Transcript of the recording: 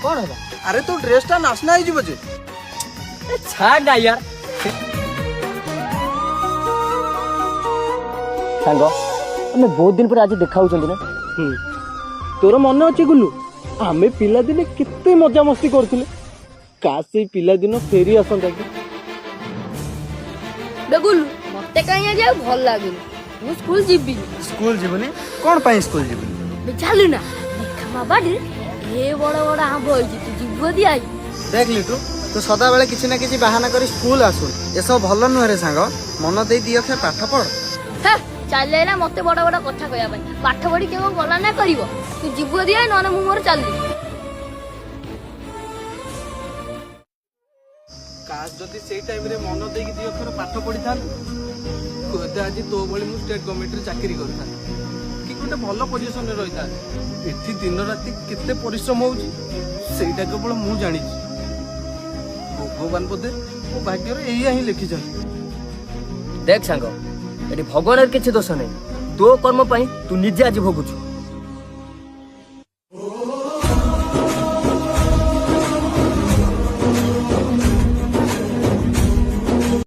कौन है? अरे तो ड्रेस टा नाचना ही बजे छाड़ ना यार। सांग आम बहुत दिन पर आज देखा ना। तोर मन अच्छे गुल्लू आमे पिला दिने केते मजा मस्ती करथिले काश से पिला दिन फेरी आसंता कि बेगुलू मते कहीं आज भल लागुनी मु स्कूल जीबी। स्कूल जीवनी कौन पाई स्कूल जीवनी चालू ना देखा बाड़ी ए बड़ा बड़ा आंब होई तू जीव दिया। देख लिटू तू सदा बेले किसी ना किसी बहाना करी स्कूल आसु ये सब भल नुहे रे सांग मन दे दी अक्षर पाठ पढ़। चल ना मते बड़ा बड़ा कथा कहया भाई पाठ पढ़ी केवल गला ना करिवो तू जीव दिया न मु मोर चल काश जदि सेई टाइम रे मन दे कि दी अक्षर पाठ पढ़ी थान कोते आज तो बळी मु स्टेट गवर्नमेंट रे चाकरी करता कि गोटे भल पोजीशन रे रहिता एठी दिन राति केते परिश्रम होउची सेटा केवल मु जानि भगवान बोधे मो भाग्य रे एही ही लिखि देख सांग एटी भगवान किसी दोष नहीं तो कर्म पाई तू निजे आज भोगुଛୁ।